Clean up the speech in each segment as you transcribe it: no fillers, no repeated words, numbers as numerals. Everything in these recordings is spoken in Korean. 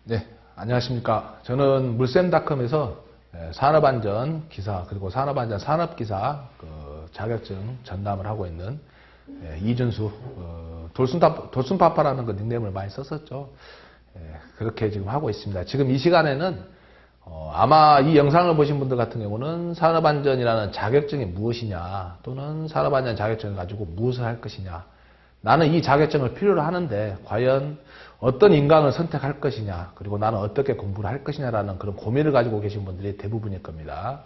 네, 안녕하십니까. 저는 물샘닷컴에서 산업안전 기사 그리고 산업안전 산업기사 자격증 전담을 하고 있는 이준수 돌순파파라는 그 닉네임을 많이 썼었죠. 그렇게 지금 하고 있습니다. 지금 이 시간에는 아마 이 영상을 보신 분들 같은 경우는 산업안전이라는 자격증이 무엇이냐, 또는 산업안전 자격증을 가지고 무엇을 할 것이냐, 나는 이 자격증을 필요로 하는데 과연 어떤 인강을 선택할 것이냐, 그리고 나는 어떻게 공부를 할 것이냐라는 그런 고민을 가지고 계신 분들이 대부분일 겁니다.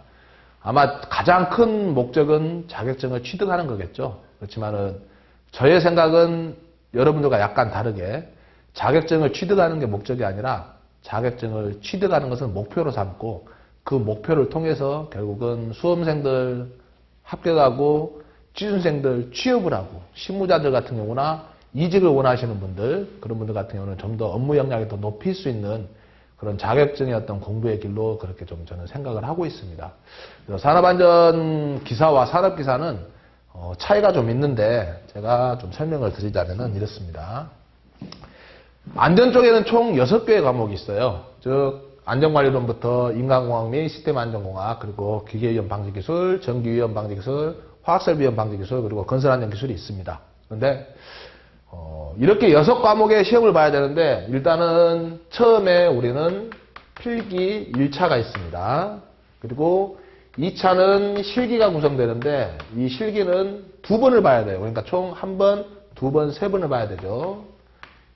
아마 가장 큰 목적은 자격증을 취득하는 거겠죠. 그렇지만은 저의 생각은 여러분들과 약간 다르게 자격증을 취득하는 게 목적이 아니라 자격증을 취득하는 것은 목표로 삼고 그 목표를 통해서 결국은 수험생들 합격하고 취준생들 취업을 하고 실무자들 같은 경우나 이직을 원하시는 분들, 그런 분들 같은 경우는 좀 더 업무 역량이 더 높일 수 있는 그런 자격증의 어떤 공부의 길로 그렇게 좀 저는 생각을 하고 있습니다. 산업안전 기사와 산업기사는 차이가 좀 있는데 제가 좀 설명을 드리자면은 이렇습니다. 안전 쪽에는 총 6개의 과목이 있어요. 즉 안전관리론부터 인간공학 및 시스템 안전공학, 그리고 기계위험 방지기술, 전기위험 방지기술, 화학설비위험 방지기술, 그리고 건설안전기술이 있습니다. 그런데 이렇게 6과목의 시험을 봐야 되는데 일단은 처음에 우리는 필기 1차가 있습니다. 그리고 2차는 실기가 구성되는데 이 실기는 2번을 봐야 돼요. 그러니까 총 1번, 2번, 3번을 봐야 되죠.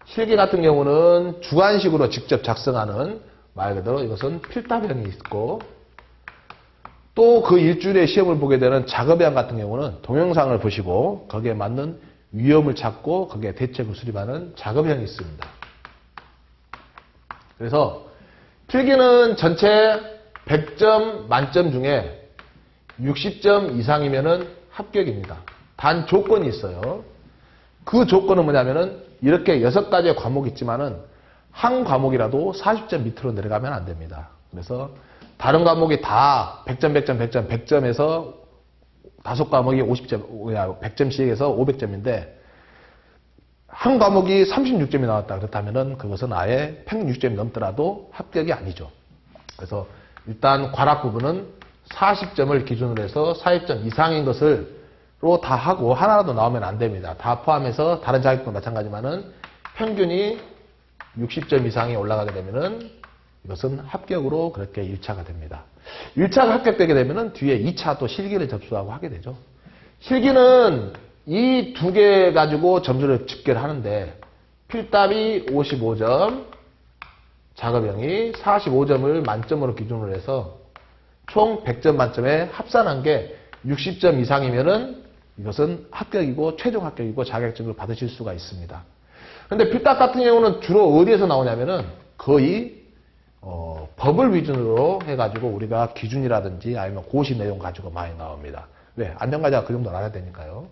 실기 같은 경우는 주관식으로 직접 작성하는, 말 그대로 이것은 필답형이 있고, 또 그 일주일에 시험을 보게 되는 작업형 같은 경우는 동영상을 보시고 거기에 맞는 위험을 찾고 거기에 대책을 수립하는 작업형이 있습니다. 그래서 필기는 전체 100점 만점 중에 60점 이상이면은 합격입니다. 단 조건이 있어요. 그 조건은 뭐냐면은 이렇게 6가지의 과목이 있지만은 한 과목이라도 40점 밑으로 내려가면 안 됩니다. 그래서 다른 과목이 다 100점, 100점, 100점, 100점에서 5과목이 50점, 100점씩에서 500점인데 한 과목이 36점이 나왔다 그렇다면은 그것은 아예 평균 60점이 넘더라도 합격이 아니죠. 그래서 일단 과락 부분은 40점을 기준으로 해서 40점 이상인 것을로 다 하고 하나라도 나오면 안 됩니다. 다 포함해서 다른 자격도 마찬가지만은 평균이 60점 이상이 올라가게 되면은 이것은 합격으로 그렇게 1차가 됩니다. 1차가 합격되게 되면은 뒤에 2차 또 실기를 접수하고 하게 되죠. 실기는 이 2개 가지고 점수를 집계를 하는데 필답이 55점, 작업형이 45점을 만점으로 기준으로 해서 총 100점 만점에 합산한 게 60점 이상이면은 이것은 합격이고 최종 합격이고 자격증을 받으실 수가 있습니다. 그런데 필답 같은 경우는 주로 어디에서 나오냐면은 거의 법을 위주로 해가지고 우리가 기준이라든지 아니면 고시 내용 가지고 많이 나옵니다. 왜? 안전과제가 그 정도 나와야 되니까요.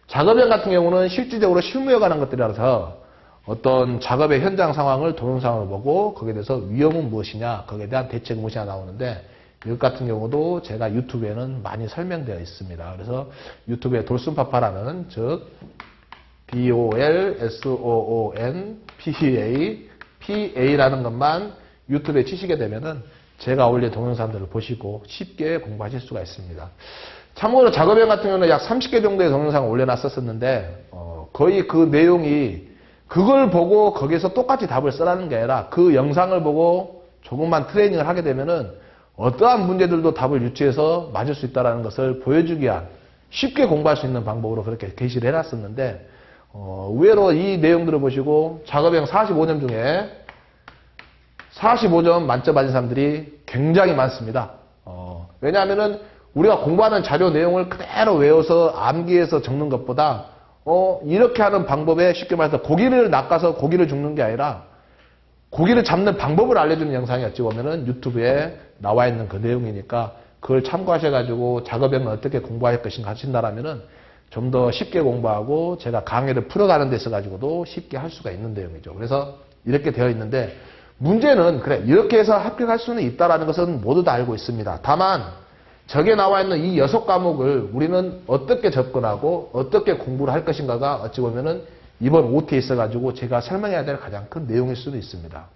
작업형 같은 경우는 실질적으로 실무에 관한 것들이라서 어떤 작업의 현장 상황을 동영상으로 보고 거기에 대해서 위험은 무엇이냐, 거기에 대한 대책은 무엇이냐 나오는데 이것 같은 경우도 제가 유튜브에는 많이 설명되어 있습니다. 그래서 유튜브에 돌순파파라는 즉 DOLSOONPA라는 것만 유튜브에 치시게 되면은 제가 올린 동영상들을 보시고 쉽게 공부하실 수가 있습니다. 참고로 작업형 같은 경우는 약 30개 정도의 동영상을 올려놨었는데 거의 그 내용이 그걸 보고 거기에서 똑같이 답을 쓰라는 게 아니라 그 영상을 보고 조금만 트레이닝을 하게 되면은 어떠한 문제들도 답을 유추해서 맞을 수 있다는 것을 보여주기 위한 쉽게 공부할 수 있는 방법으로 그렇게 게시를 해놨었는데 의외로 이 내용들을 보시고 작업형 45점 중에 45점 만점 받은 사람들이 굉장히 많습니다. 왜냐하면은 우리가 공부하는 자료 내용을 그대로 외워서 암기해서 적는 것보다 이렇게 하는 방법에 쉽게 말해서 고기를 낚아서 고기를 줍는 게 아니라 고기를 잡는 방법을 알려주는 영상이 어찌 보면은 유튜브에 나와 있는 그 내용이니까 그걸 참고하셔가지고 작업형은 어떻게 공부할 것인가 하신다라면은 좀 더 쉽게 공부하고 제가 강의를 풀어가는 데 있어가지고도 쉽게 할 수가 있는 내용이죠. 그래서 이렇게 되어 있는데 문제는 그래 이렇게 해서 합격할 수는 있다라는 것은 모두 다 알고 있습니다. 다만 저기에 나와 있는 이 6과목을 우리는 어떻게 접근하고 어떻게 공부를 할 것인가가 어찌 보면은 이번 OT에 있어가지고 제가 설명해야 될 가장 큰 내용일 수도 있습니다.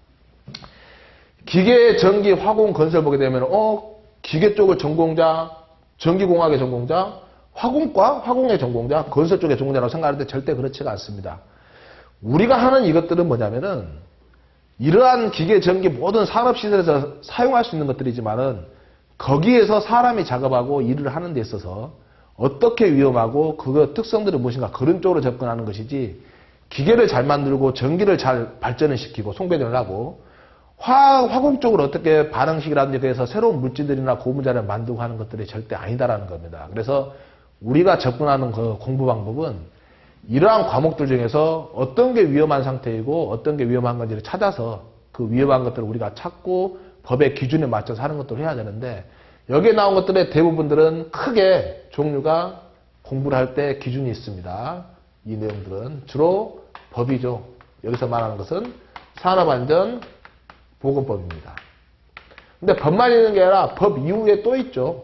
기계, 전기, 화공, 건설 보게 되면 기계 쪽을 전공자, 전기공학의 전공자, 화공과 화공의 전공자, 건설 쪽의 전공자라고 생각하는데 절대 그렇지가 않습니다. 우리가 하는 이것들은 뭐냐면은 이러한 기계, 전기 모든 산업시설에서 사용할 수 있는 것들이지만은 거기에서 사람이 작업하고 일을 하는 데 있어서 어떻게 위험하고 그 특성들이 무엇인가 그런 쪽으로 접근하는 것이지 기계를 잘 만들고 전기를 잘 발전을 시키고 송배전을 하고 화공 쪽으로 어떻게 반응식이라든지 그래서 새로운 물질들이나 고분자를 만들고 하는 것들이 절대 아니다라는 겁니다. 그래서 우리가 접근하는 그 공부 방법은 이러한 과목들 중에서 어떤 게 위험한 상태이고 어떤 게 위험한 건지를 찾아서 그 위험한 것들을 우리가 찾고 법의 기준에 맞춰서 하는 것들을 해야 되는데 여기에 나온 것들의 대부분들은 크게 종류가 공부를 할 때 기준이 있습니다. 이 내용들은 주로 법이죠. 여기서 말하는 것은 산업안전보건법입니다. 근데 법만 있는 게 아니라 법 이후에 또 있죠.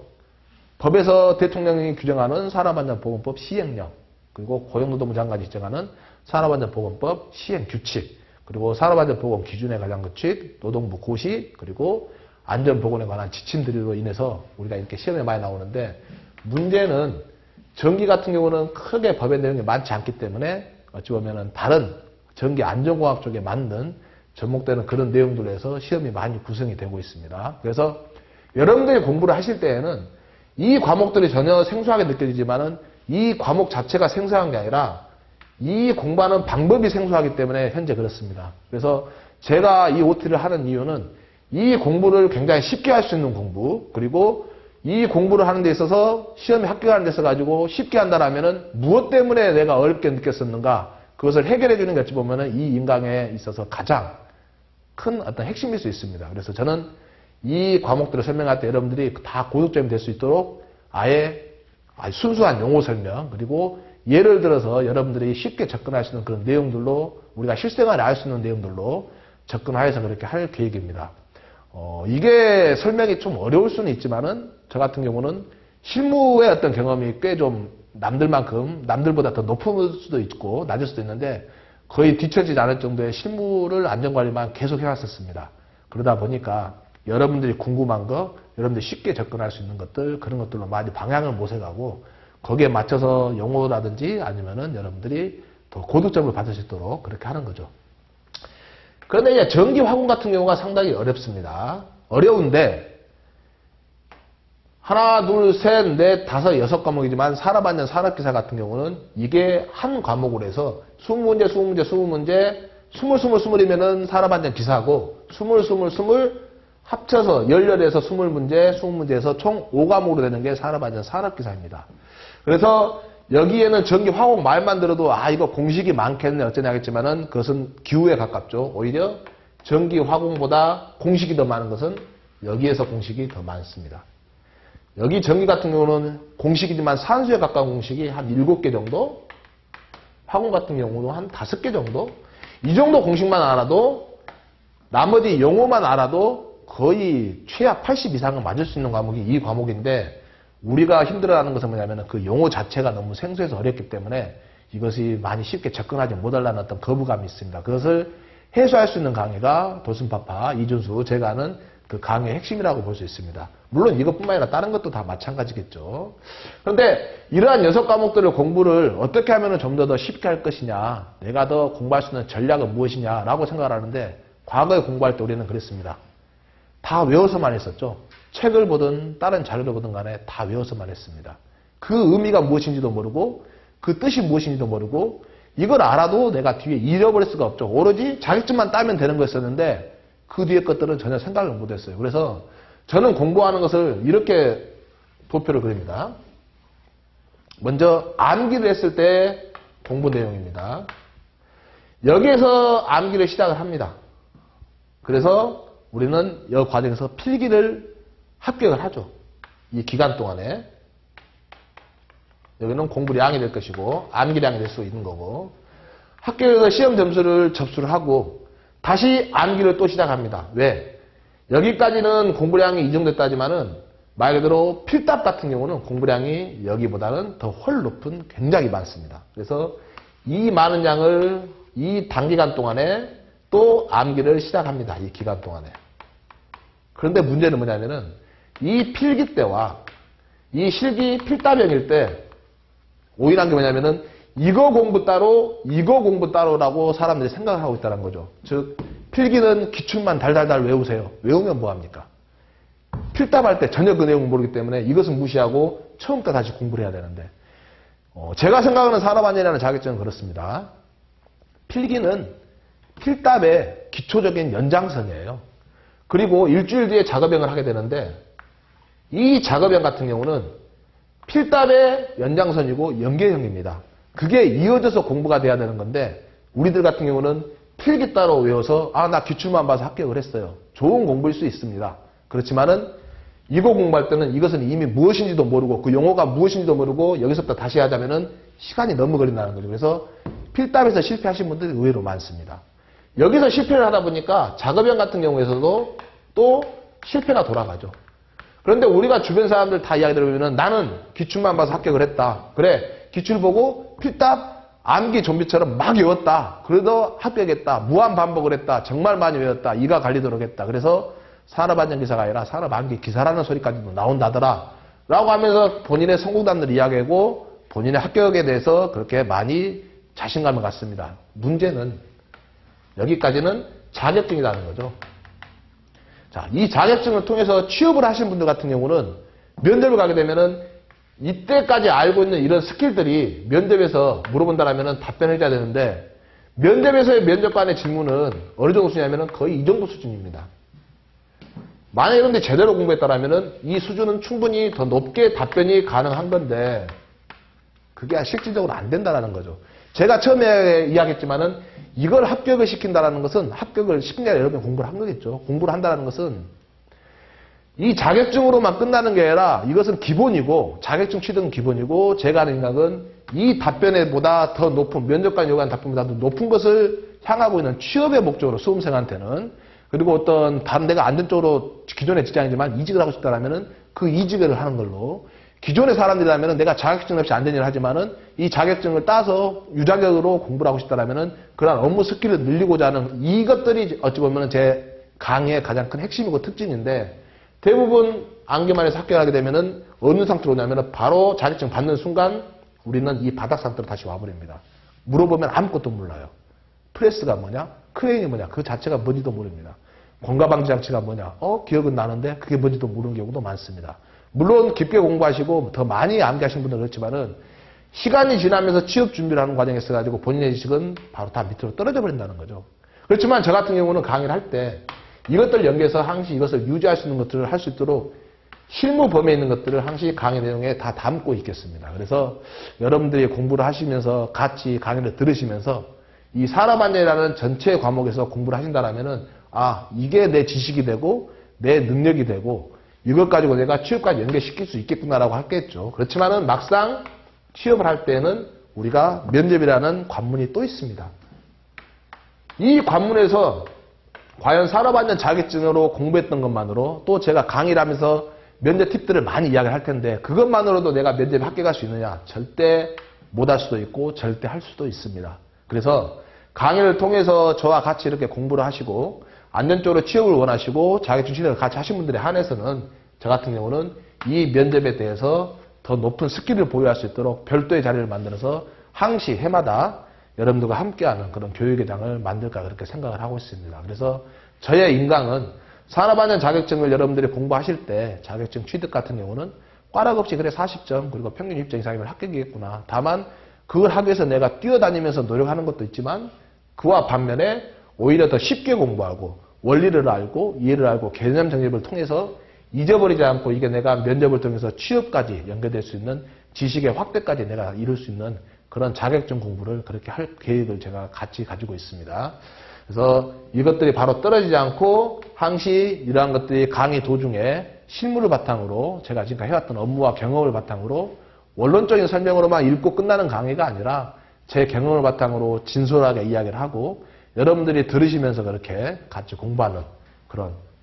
법에서 대통령이 규정하는 산업안전보건법 시행령, 그리고 고용노동부 장관이 지정하는 산업안전보건법 시행규칙, 그리고 산업안전보건 기준에 관한 규칙, 노동부 고시, 그리고 안전보건에 관한 지침들로 인해서 우리가 이렇게 시험에 많이 나오는데 문제는 전기 같은 경우는 크게 법의 내용이 많지 않기 때문에 어찌 보면은 다른 전기 안전공학 쪽에 맞는 접목되는 그런 내용들로 해서 시험이 많이 구성이 되고 있습니다. 그래서 여러분들이 공부를 하실 때에는 이 과목들이 전혀 생소하게 느껴지지만은 이 과목 자체가 생소한 게 아니라 이 공부하는 방법이 생소하기 때문에 현재 그렇습니다. 그래서 제가 이 OT를 하는 이유는 이 공부를 굉장히 쉽게 할 수 있는 공부, 그리고 이 공부를 하는 데 있어서 시험에 합격하는 데 있어가지고 쉽게 한다라면은 무엇 때문에 내가 어렵게 느꼈었는가 그것을 해결해 주는 게 어찌 보면은 이 인강에 있어서 가장 큰 어떤 핵심일 수 있습니다. 그래서 저는 이 과목들을 설명할 때 여러분들이 다 고득점이 될 수 있도록 아예 순수한 용어 설명, 그리고 예를 들어서 여러분들이 쉽게 접근할 수 있는 그런 내용들로 우리가 실생활에 알 수 있는 내용들로 접근하여서 그렇게 할 계획입니다. 이게 설명이 좀 어려울 수는 있지만은 저 같은 경우는 실무의 어떤 경험이 꽤 좀 남들보다 더 높을 수도 있고 낮을 수도 있는데 거의 뒤처지지 않을 정도의 실무를 안전관리만 계속 해왔었습니다. 그러다 보니까 여러분들이 궁금한 거, 여러분들이 쉽게 접근할 수 있는 것들, 그런 것들로 많이 방향을 모색하고 거기에 맞춰서 용어라든지 아니면은 여러분들이 더 고득점을 받을 수 있도록 그렇게 하는 거죠. 그런데 이제 전기 화공 같은 경우가 상당히 어렵습니다. 어려운데 하나, 둘, 셋, 넷, 다섯, 여섯 과목이지만 산업안전, 산업기사 같은 경우는 이게 한 과목으로 해서 20문제, 20문제, 20문제, 20이면은 산업안전 기사고 20 합쳐서 10열에서 20문제, 20문제에서 총 5과목으로 되는 게 산업안전, 산업기사입니다. 그래서 여기에는 전기 화공 말만 들어도 이거 공식이 많겠네 어쩌냐 하겠지만은 그것은 기후에 가깝죠. 오히려 전기 화공보다 공식이 더 많은 것은 여기에서 공식이 더 많습니다. 여기 전기 같은 경우는 공식이지만 산수에 가까운 공식이 한 7개 정도, 화공 같은 경우는 한 5개 정도, 이 정도 공식만 알아도 나머지 용어만 알아도 거의 최악 80 이상은 맞을 수 있는 과목이 이 과목인데 우리가 힘들어하는 것은 뭐냐면 그 용어 자체가 너무 생소해서 어렵기 때문에 이것이 많이 쉽게 접근하지 못하려는 어떤 거부감이 있습니다. 그것을 해소할 수 있는 강의가 도슨파파, 이준수, 제가 하는 그 강의의 핵심이라고 볼 수 있습니다. 물론 이것뿐만 아니라 다른 것도 다 마찬가지겠죠. 그런데 이러한 6과목들을 공부를 어떻게 하면 좀 더 쉽게 할 것이냐, 내가 더 공부할 수 있는 전략은 무엇이냐라고 생각을 하는데 과거에 공부할 때 우리는 그랬습니다. 다 외워서만 했었죠. 책을 보든 다른 자료를 보든 간에 다 외워서만 했습니다. 그 의미가 무엇인지도 모르고 그 뜻이 무엇인지도 모르고 이걸 알아도 내가 뒤에 잃어버릴 수가 없죠. 오로지 자격증만 따면 되는 거였었는데 그 뒤에 것들은 전혀 생각을 못했어요. 그래서 저는 공부하는 것을 이렇게 도표를 그립니다. 먼저 암기를 했을 때 공부 내용입니다. 여기에서 암기를 시작을 합니다. 그래서 우리는 이 과정에서 필기를 합격을 하죠. 이 기간 동안에. 여기는 공부량이 될 것이고 암기량이 될 수 있는 거고 학교에서 시험 점수를 접수를 하고 다시 암기를 또 시작합니다. 왜? 여기까지는 공부량이 이 정도 됐다지만은 말 그대로 필답 같은 경우는 공부량이 여기보다는 더 훨 높은 굉장히 많습니다. 그래서 이 많은 양을 이 단기간 동안에 또 암기를 시작합니다. 이 기간 동안에. 그런데 문제는 뭐냐면은 이 필기 때와 이 실기 필답형일 때 오인한 게 뭐냐면은 이거 공부 따로 이거 공부 따로라고 사람들이 생각을 하고 있다는 거죠. 즉 필기는 기출만 달달달 외우세요. 외우면 뭐합니까? 필답할 때 전혀 그 내용을 모르기 때문에 이것은 무시하고 처음부터 다시 공부를 해야 되는데 제가 생각하는 산업안전이라는 자격증은 그렇습니다. 필기는 필답의 기초적인 연장선이에요. 그리고 일주일 뒤에 작업형을 하게 되는데 이 작업형 같은 경우는 필답의 연장선이고 연계형입니다. 그게 이어져서 공부가 돼야 되는 건데 우리들 같은 경우는 필기 따로 외워서 나 기출만 봐서 합격을 했어요. 좋은 공부일 수 있습니다. 그렇지만은 이거 공부할 때는 이것은 이미 무엇인지도 모르고 그 용어가 무엇인지도 모르고 여기서부터 다시 하자면은 시간이 너무 걸린다는 거죠. 그래서 필답에서 실패하신 분들이 의외로 많습니다. 여기서 실패를 하다 보니까 작업형 같은 경우에서도 또 실패가 돌아가죠. 그런데 우리가 주변 사람들 다 이야기 들으면은 나는 기출만 봐서 합격을 했다. 그래, 기출 보고 필답 암기 좀비처럼 막 외웠다. 그래도 합격했다. 무한 반복을 했다. 정말 많이 외웠다. 이가 갈리도록 했다. 그래서 산업안전기사가 아니라 산업암기 기사라는 소리까지도 나온다더라. 라고 하면서 본인의 성공담을 이야기하고 본인의 합격에 대해서 그렇게 많이 자신감을 갖습니다. 문제는 여기까지는 자격증이라는 거죠. 자, 이 자격증을 통해서 취업을 하신 분들 같은 경우는 면접을 가게 되면은 이때까지 알고 있는 이런 스킬들이 면접에서 물어본다라면은 답변을 해줘야 되는데 면접에서의 면접관의 질문은 어느 정도 수준이냐면은 거의 이 정도 수준입니다. 만약 이런데 제대로 공부했다라면은 이 수준은 충분히 더 높게 답변이 가능한 건데 그게 실질적으로 안 된다라는 거죠. 제가 처음에 이야기했지만은 이걸 합격을 시킨다라는 것은 합격을 시킨 게 아니라 여러분이 공부를 한 거겠죠. 공부를 한다는 것은 이 자격증으로만 끝나는 게 아니라 이것은 기본이고 자격증 취득은 기본이고 제가 하는 생각은 이 답변보다 더 높은 면접관 요구하는 답변보다 더 높은 것을 향하고 있는 취업의 목적으로 수험생한테는 그리고 어떤 다른 데가 안전적으로 기존의 직장이지만 이직을 하고 싶다라면은 그 이직을 하는 걸로 기존의 사람들이라면은 내가 자격증 없이 안 되는 일을 하지만은 이 자격증을 따서 유자격으로 공부를 하고 싶다라면은 그런 업무 스킬을 늘리고자 하는 이것들이 어찌 보면은 제 강의의 가장 큰 핵심이고 특징인데 대부분 안개만에서 합격하게 되면은 어느 상태로 오냐면은 바로 자격증 받는 순간 우리는 이 바닥 상태로 다시 와버립니다. 물어보면 아무것도 몰라요. 프레스가 뭐냐? 크레인이 뭐냐? 그 자체가 뭔지도 모릅니다. 공가방지 장치가 뭐냐? 기억은 나는데 그게 뭔지도 모르는 경우도 많습니다. 물론 깊게 공부하시고 더 많이 암기하신 분들은 그렇지만은 시간이 지나면서 취업 준비를 하는 과정에 있어가지고 본인의 지식은 바로 다 밑으로 떨어져 버린다는 거죠. 그렇지만 저 같은 경우는 강의를 할 때 이것들 연계해서 항시 이것을 유지할 수 있는 것들을 할 수 있도록 실무 범위에 있는 것들을 항시 강의 내용에 다 담고 있겠습니다. 그래서 여러분들이 공부를 하시면서 같이 강의를 들으시면서 이 산업안전이라는 전체 과목에서 공부를 하신다라면은 이게 내 지식이 되고 내 능력이 되고 이것 가지고 내가 취업까지 연계시킬 수 있겠구나라고 하겠죠. 그렇지만은 막상 취업을 할 때는 우리가 면접이라는 관문이 또 있습니다. 이 관문에서 과연 산업안전 자격증으로 공부했던 것만으로 또 제가 강의를 하면서 면접 팁들을 많이 이야기를 할 텐데 그것만으로도 내가 면접에 합격할 수 있느냐? 절대 못할 수도 있고 절대 할 수도 있습니다. 그래서 강의를 통해서 저와 같이 이렇게 공부를 하시고 안전적으로 취업을 원하시고 자격증 취득을 같이 하신 분들에 한해서는 저 같은 경우는 이 면접에 대해서 더 높은 스킬을 보유할 수 있도록 별도의 자리를 만들어서 항시 해마다 여러분들과 함께하는 그런 교육의 장을 만들까 그렇게 생각을 하고 있습니다. 그래서 저의 인강은 산업안전 자격증을 여러분들이 공부하실 때 자격증 취득 같은 경우는 꽈락 없이 그래 40점 그리고 평균 60점 이상이면 합격이겠구나. 다만 그걸 하기 위해서 내가 뛰어다니면서 노력하는 것도 있지만 그와 반면에 오히려 더 쉽게 공부하고 원리를 알고 이해를 알고 개념 정립을 통해서 잊어버리지 않고 이게 내가 면접을 통해서 취업까지 연결될 수 있는 지식의 확대까지 내가 이룰 수 있는 그런 자격증 공부를 그렇게 할 계획을 제가 같이 가지고 있습니다. 그래서 이것들이 바로 떨어지지 않고 항시 이러한 것들이 강의 도중에 실무를 바탕으로 제가 지금까지 해왔던 업무와 경험을 바탕으로 원론적인 설명으로만 읽고 끝나는 강의가 아니라 제 경험을 바탕으로 진솔하게 이야기를 하고 여러분들이 들으시면서 그렇게 같이 공부하는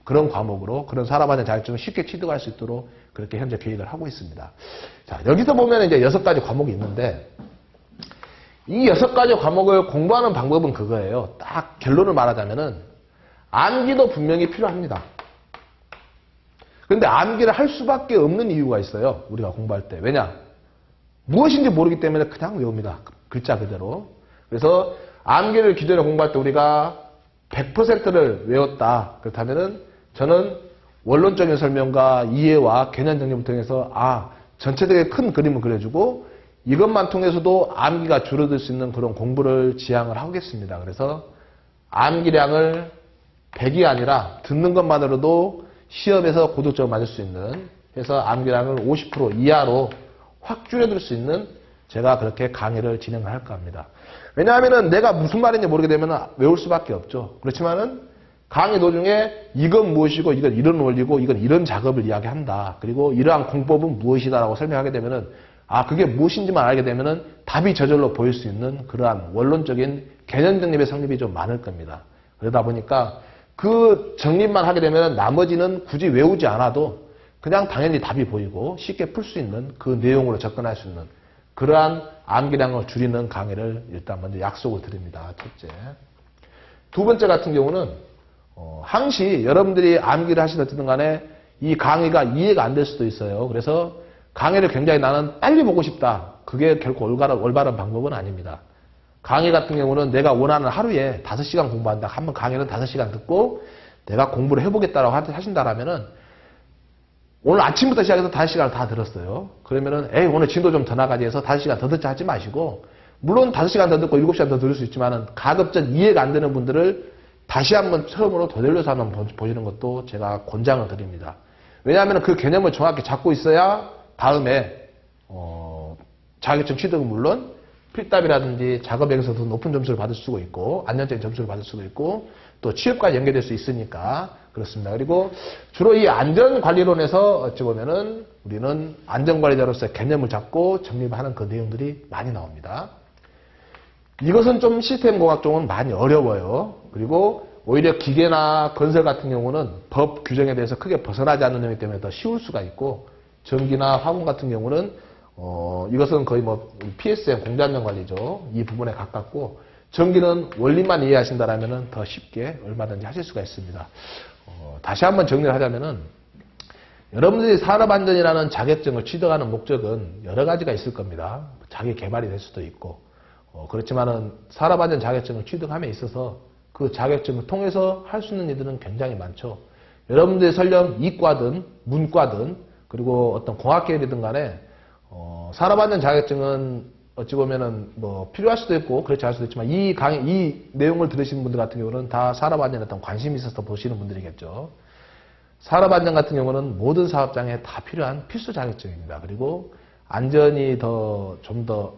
그런 과목으로 그런 산업안전 자격증을 쉽게 취득할 수 있도록 그렇게 현재 계획을 하고 있습니다. 자, 여기서 보면 이제 6가지 과목이 있는데 이 6가지 과목을 공부하는 방법은 그거예요. 딱 결론을 말하자면은 암기도 분명히 필요합니다. 근데 암기를 할 수밖에 없는 이유가 있어요. 우리가 공부할 때. 왜냐? 무엇인지 모르기 때문에 그냥 외웁니다. 글자 그대로. 그래서 암기를 기존에 공부할 때 우리가 100%를 외웠다. 그렇다면은 저는 원론적인 설명과 이해와 개념 정리를 통해서 전체적인 큰 그림을 그려주고 이것만 통해서도 암기가 줄어들 수 있는 그런 공부를 지향을 하겠습니다. 그래서 암기량을 100이 아니라 듣는 것만으로도 시험에서 고득점을 맞을 수 있는 해서 암기량을 50% 이하로 확 줄여들 수 있는 제가 그렇게 강의를 진행을 할까 합니다. 왜냐하면은 내가 무슨 말인지 모르게 되면 외울 수밖에 없죠. 그렇지만은 강의 도중에 이건 무엇이고 이건 이런 원리고 이건 이런 작업을 이야기한다. 그리고 이러한 공법은 무엇이다라고 설명하게 되면은 그게 무엇인지만 알게 되면은 답이 저절로 보일 수 있는 그러한 원론적인 개념 정립의 성립이 좀 많을 겁니다. 그러다 보니까 그 정립만 하게 되면 나머지는 굳이 외우지 않아도 그냥 당연히 답이 보이고 쉽게 풀 수 있는 그 내용으로 접근할 수 있는 그러한 암기량을 줄이는 강의를 일단 먼저 약속을 드립니다. 첫째. 두 번째 같은 경우는 항시 여러분들이 암기를 하시든 간에 이 강의가 이해가 안 될 수도 있어요. 그래서 강의를 굉장히 나는 빨리 보고 싶다. 그게 결코 올바른 방법은 아닙니다. 강의 같은 경우는 내가 원하는 하루에 5시간 공부한다. 한번 강의는 5시간 듣고 내가 공부를 해보겠다라고 하신다라면은 오늘 아침부터 시작해서 5시간을 다 들었어요. 그러면은 오늘 진도 좀 더 나가지 해서 5시간 더 듣자 하지 마시고 물론 5시간 더 듣고 7시간 더 들을 수 있지만은 가급적 이해가 안 되는 분들을 다시 한번 처음으로 되돌려서 한번 보시는 것도 제가 권장을 드립니다. 왜냐하면 그 개념을 정확히 잡고 있어야 다음에 자격증 취득은 물론 필답이라든지 작업에서도 높은 점수를 받을 수가 있고 안정적인 점수를 받을 수가 있고 또 취업과 연계될 수 있으니까 그렇습니다. 그리고 주로 이 안전관리론에서 어찌 보면은 우리는 안전관리자로서의 개념을 잡고 정립하는 그 내용들이 많이 나옵니다. 이것은 좀 시스템공학 쪽은 많이 어려워요. 그리고 오히려 기계나 건설 같은 경우는 법 규정에 대해서 크게 벗어나지 않는 내용이기 때문에 더 쉬울 수가 있고 전기나 화공 같은 경우는 이것은 거의 PSM 공자안전관리죠. 이 부분에 가깝고 전기는 원리만 이해하신다라면 더 쉽게 얼마든지 하실 수가 있습니다. 다시 한번 정리를 하자면은 여러분들이 산업안전이라는 자격증을 취득하는 목적은 여러 가지가 있을 겁니다. 자기 개발이 될 수도 있고 그렇지만은 산업안전 자격증을 취득함에 있어서 그 자격증을 통해서 할 수 있는 일들은 굉장히 많죠. 여러분들이 설령 이과든 문과든 그리고 어떤 공학계열이든 간에 산업안전 자격증은 어찌 보면은 필요할 수도 있고 그렇지 않을 수도 있지만 이 내용을 들으시는 분들 같은 경우는 다 산업안전에 어떤 관심이 있어서 보시는 분들이겠죠. 산업안전 같은 경우는 모든 사업장에 다 필요한 필수 자격증입니다. 그리고 안전이 좀 더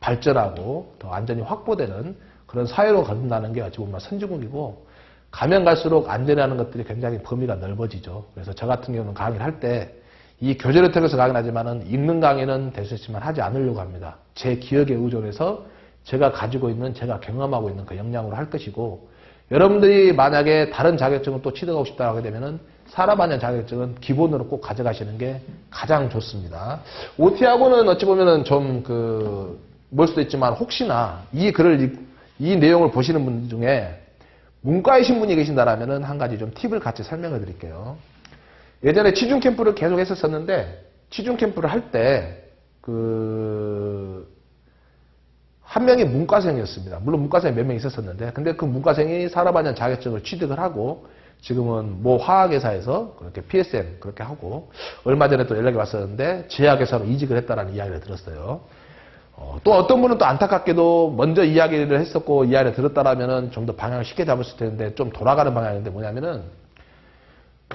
발전하고 더 안전이 확보되는 그런 사회로 거듭나는 게 어찌 보면 선진국이고 가면 갈수록 안전이라는 것들이 굉장히 범위가 넓어지죠. 그래서 저 같은 경우는 강의를 할 때 이 교재를 통해서 강의를 하지만은 읽는 강의는 될 수 있지만 하지 않으려고 합니다. 제 기억에 의존해서 제가 가지고 있는 제가 경험하고 있는 그 역량으로 할 것이고 여러분들이 만약에 다른 자격증을 또 취득하고 싶다고 하게 되면은 산업안전 자격증은 기본으로 꼭 가져가시는 게 가장 좋습니다. OT하고는 어찌 보면은 좀 뭘 수도 있지만 혹시나 이 내용을 보시는 분 중에 문과이신 분이 계신다라면은 한 가지 좀 팁을 같이 설명을 드릴게요. 예전에 취중 캠프를 계속 했었는데 취중 캠프를 할 때 한 명이 문과생이었습니다. 물론 문과생이 몇 명 있었었는데 근데 그 문과생이 산업안전 자격증을 취득을 하고 지금은 모 화학회사에서 그렇게 PSM 그렇게 하고 얼마 전에 또 연락이 왔었는데 제약회사로 이직을 했다라는 이야기를 들었어요. 또 어떤 분은 또 안타깝게도 먼저 이야기를 했었고 이야기를 들었다라면은 좀 더 방향을 쉽게 잡을 수 있는데 좀 돌아가는 방향인데 뭐냐면은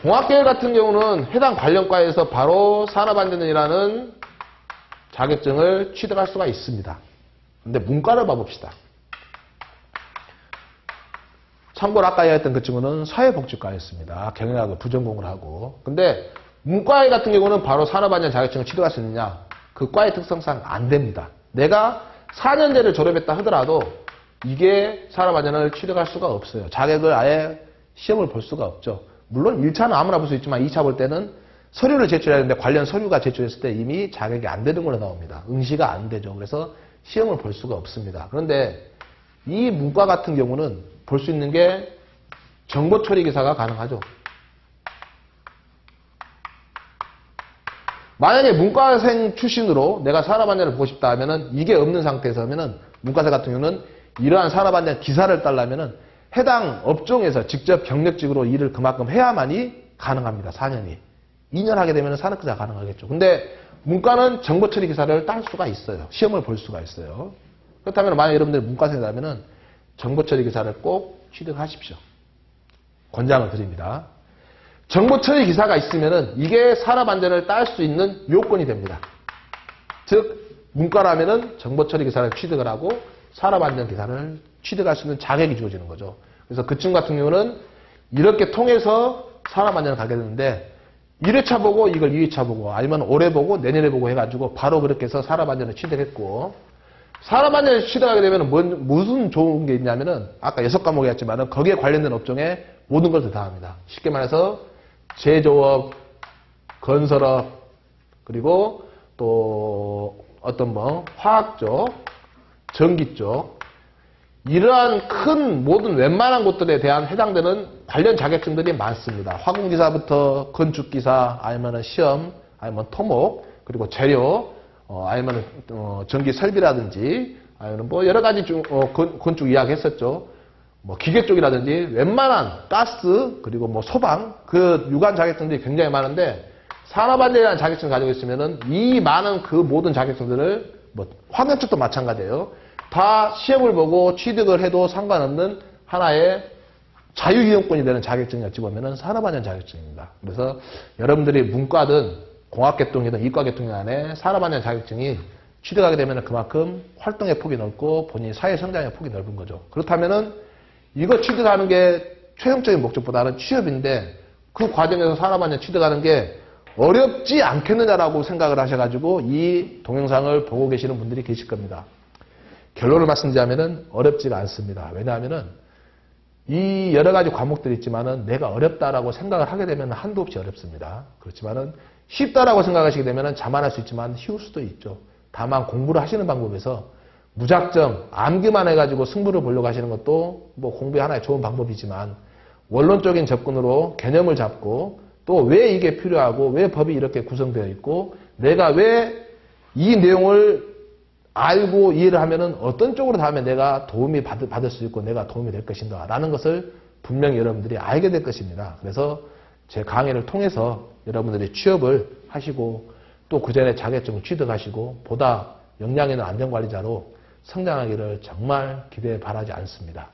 공학계열 같은 경우는 해당 관련과에서 바로 산업안전이라는 자격증을 취득할 수가 있습니다. 근데 문과를 봐봅시다. 참고로 아까 이야기했던 그 친구는 사회복지과였습니다. 경영학을 부전공을 하고. 근데 문과 같은 경우는 바로 산업안전 자격증을 취득할 수 있느냐? 그 과의 특성상 안 됩니다. 내가 4년제를 졸업했다 하더라도 이게 산업안전을 취득할 수가 없어요. 자격을 아예 시험을 볼 수가 없죠. 물론 1차는 아무나 볼 수 있지만 2차 볼 때는 서류를 제출해야 되는데 관련 서류가 제출했을 때 이미 자격이 안 되는 걸로 나옵니다. 응시가 안 되죠. 그래서 시험을 볼 수가 없습니다. 그런데 이 문과 같은 경우는 볼 수 있는 게 정보처리기사가 가능하죠. 만약에 문과생 출신으로 내가 산업안전을 보고 싶다 하면은 이게 없는 상태에서 하면은 문과생 같은 경우는 이러한 산업안전 기사를 따려면은 해당 업종에서 직접 경력직으로 일을 그만큼 해야만이 가능합니다. 4년이. 2년 하게 되면 산업기사 가능하겠죠. 근데 문과는 정보처리 기사를 딸 수가 있어요. 시험을 볼 수가 있어요. 그렇다면 만약 여러분들이 문과생이라면은 정보처리 기사를 꼭 취득하십시오. 권장을 드립니다. 정보처리 기사가 있으면은 이게 산업안전을 딸 수 있는 요건이 됩니다. 즉 문과라면은 정보처리 기사를 취득을 하고 산업안전 기사를 취득할 수 있는 자격이 주어지는 거죠. 그래서 그 친구 같은 경우는 이렇게 통해서 산업안전을 가게 되는데 1회차 보고 이걸 2회차 보고 아니면 올해 보고 내년에 보고 해가지고 바로 그렇게 해서 산업안전을 취득했고 산업안전을 취득하게 되면 무슨 좋은 게 있냐면은 아까 6과목이 했지만은 거기에 관련된 업종에 모든 걸 다 합니다. 쉽게 말해서 제조업, 건설업, 그리고 또 어떤 화학 쪽, 전기 쪽 이러한 큰 모든 웬만한 곳들에 대한 해당되는 관련 자격증들이 많습니다. 화공기사부터 건축기사, 아니면 시험, 아니면 토목, 그리고 재료, 아니면 전기 설비라든지, 아니면 여러 가지 건축 이야기 했었죠. 기계 쪽이라든지 웬만한 가스, 그리고 소방, 그 유관 자격증들이 굉장히 많은데 산업안전이라는 자격증을 가지고 있으면은 이 많은 그 모든 자격증들을 화면 쪽도 마찬가지예요. 다 시험을 보고 취득을 해도 상관없는 하나의 자유이용권이 되는 자격증이 어찌 보면 산업안전 자격증입니다. 그래서 여러분들이 문과든 공학계통이든 이과계통이 안에 산업안전 자격증이 취득하게 되면 그만큼 활동의 폭이 넓고 본인 사회 성장의 폭이 넓은 거죠. 그렇다면은 이거 취득하는 게 최종적인 목적보다는 취업인데 그 과정에서 산업안전 취득하는 게 어렵지 않겠느냐라고 생각을 하셔가지고 이 동영상을 보고 계시는 분들이 계실 겁니다. 결론을 말씀드리자면은 어렵지가 않습니다. 왜냐하면은 이 여러 가지 과목들이 있지만은 내가 어렵다라고 생각을 하게 되면 한도 없이 어렵습니다. 그렇지만은 쉽다라고 생각하시게 되면은 자만할 수 있지만 쉬울 수도 있죠. 다만 공부를 하시는 방법에서 무작정 암기만 해가지고 승부를 보려고 하시는 것도 공부의 하나의 좋은 방법이지만 원론적인 접근으로 개념을 잡고 또 왜 이게 필요하고 왜 법이 이렇게 구성되어 있고 내가 왜 이 내용을 알고 이해를 하면은 어떤 쪽으로 하면 내가 도움이 받을 수 있고 내가 도움이 될 것인가 라는 것을 분명히 여러분들이 알게 될 것입니다. 그래서 제 강의를 통해서 여러분들이 취업을 하시고 또 그 전에 자격증을 취득하시고 보다 역량 있는 안전관리자로 성장하기를 정말 기대 바라지 않습니다.